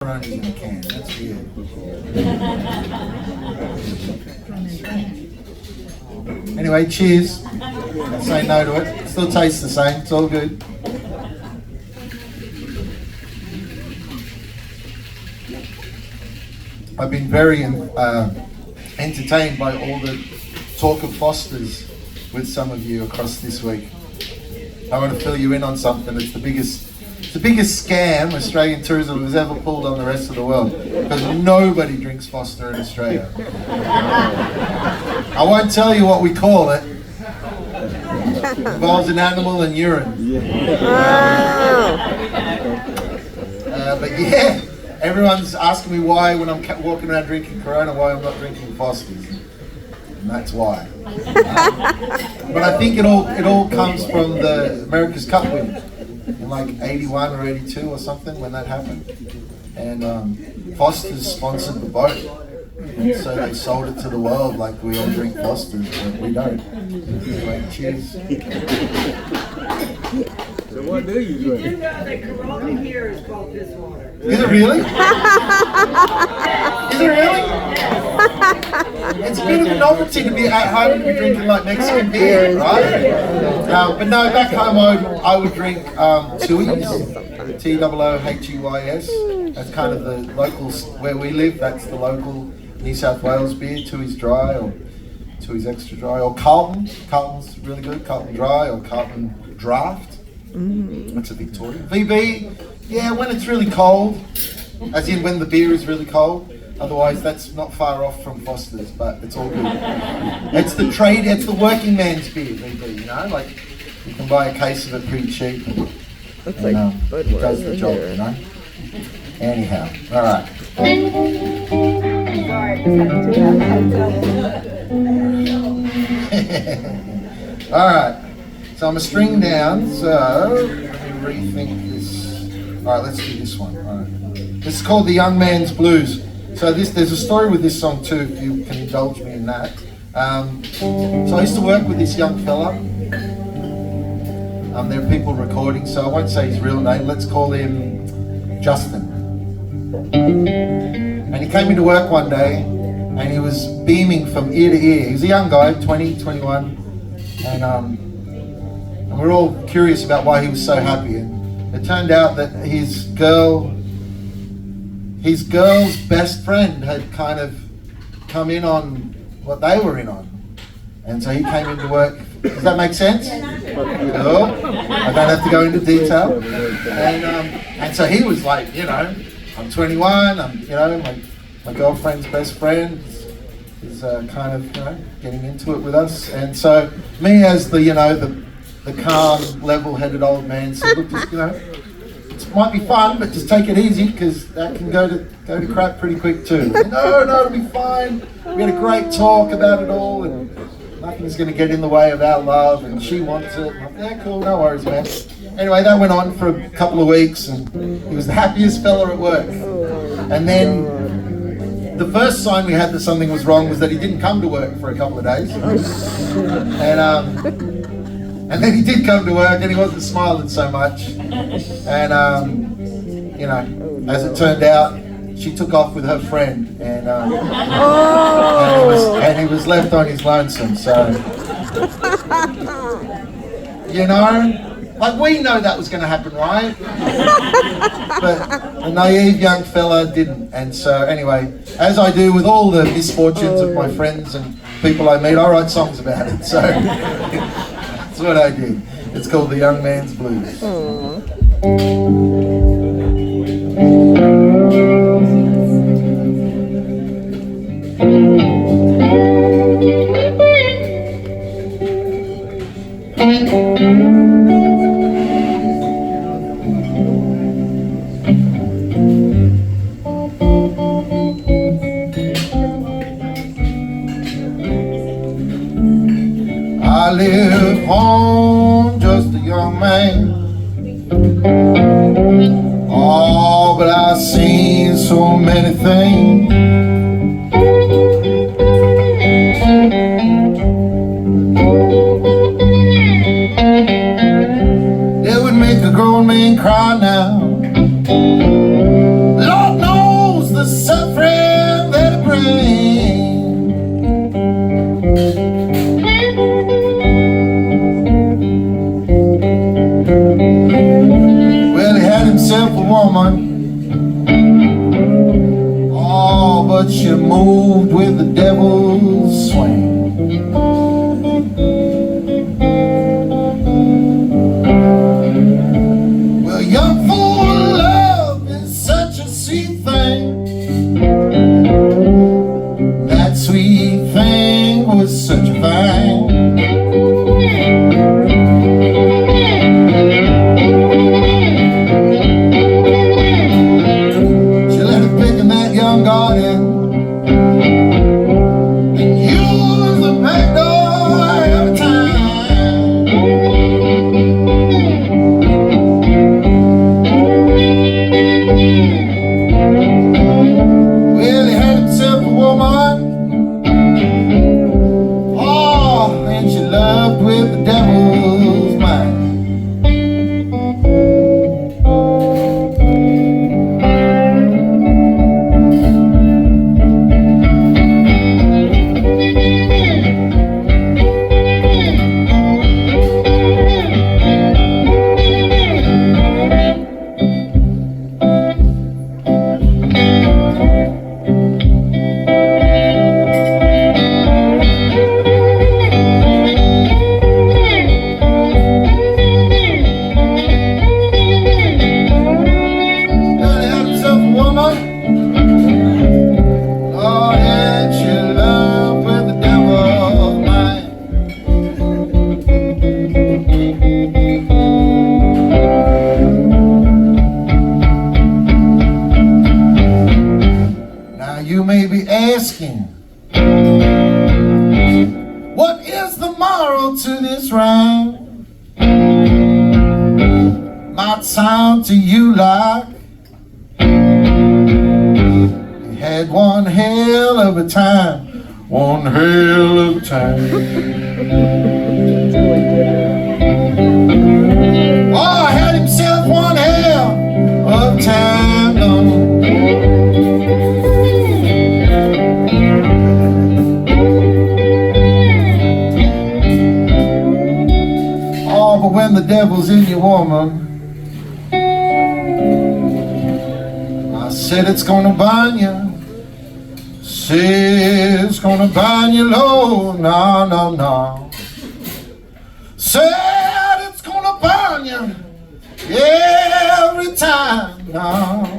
Coronas in a can. That's weird. Anyway, cheers. Don't say no to it. Still tastes the same. It's all good. I've been very entertained by all the talk of Foster's with some of you across this week. I want to fill you in on something. It's the biggest scam Australian tourism has ever pulled on the rest of the world, because nobody drinks Foster in Australia. I won't tell you what we call it. It involves an animal and urine. But yeah, everyone's asking me why, when I'm walking around drinking Corona, why I'm not drinking Foster's. And that's why. But I think it all comes from the America's Cup win in like 81 or 82 or something when that happened. And Foster's sponsored the boat. And so they sold it to the world like we all drink Foster's, but we don't. Anyway, cheers. So what do you drink? You know that Corona here is called piss water. Is it really? Is it really? It's a bit of a novelty to be at home and be drinking like Mexican beer, right? But no, back home I would drink Tooheys, T-O-O-H-E-Y-S. That's kind of the local, where we live, that's the local New South Wales beer, Tooheys Dry or Tooheys Extra Dry, or Carlton. Carlton's really good, Carlton Dry or Carlton Draft. That's a Victorian. VB, yeah, when it's really cold, as in when the beer is really cold. Otherwise, that's not far off from Foster's, but it's all good. It's the trade, it's the working man's beer, VB, you know? Like, you can buy a case of it pretty cheap. Looks And, like it does the job, here. you know? Anyhow, all right. All right. So I'm a string down, so let me rethink this. All right, let's do this one. All right. This is called The Young Man's Blues. So there's a story with this song too, if you can indulge me in that. So I used to work with this young fella. There are people recording, so I won't say his real name. Let's call him Justin. And he came into work one day, and he was beaming from ear to ear. He was a young guy, 20, 21, and we're all curious about why he was so happy. And it turned out that his girl's best friend had kind of come in on what they were in on. And so he came into work. Does that make sense? No, I don't have to go into detail. And so he was like, you know, I'm 21, I'm, you know, my girlfriend's best friend is kind of, you know, getting into it with us. And so me as the, you know, the calm, level-headed old man said, look, just, you know, it might be fun, but just take it easy, because that can go to crap pretty quick too. No, it'll be fine. We had a great talk about it all, and nothing's going to get in the way of our love, and she wants it. I'm like, yeah, cool, no worries, man. Anyway, that went on for a couple of weeks, and he was the happiest fella at work. And then the first sign we had that something was wrong was that he didn't come to work for a couple of days. And then he did come to work, and he wasn't smiling so much. And you know, as it turned out, she took off with her friend, and he was left on his lonesome. So, you know, like, we know that was going to happen, right? But the naive young fella didn't. And so anyway, as I do with all the misfortunes of my friends and people I meet, I write songs about it. So that's what I did. It's called The Young Man's Blues. I live home, just a young man. Oh, but I've seen so many things. That would make a grown man cry now. Lord knows garden and use the back door every time. Well, he had himself a woman, oh, and she loved with the devil's mind. You may be asking, what is the moral to this rhyme? Might sound to you like you had one hell of a time, one hell of a time. Oh, I had himself one hell of a time, no. But when the devil's in your woman, I said it's gonna burn you. Said it's gonna burn you low. No, no, no. Said it's gonna burn you every time. No.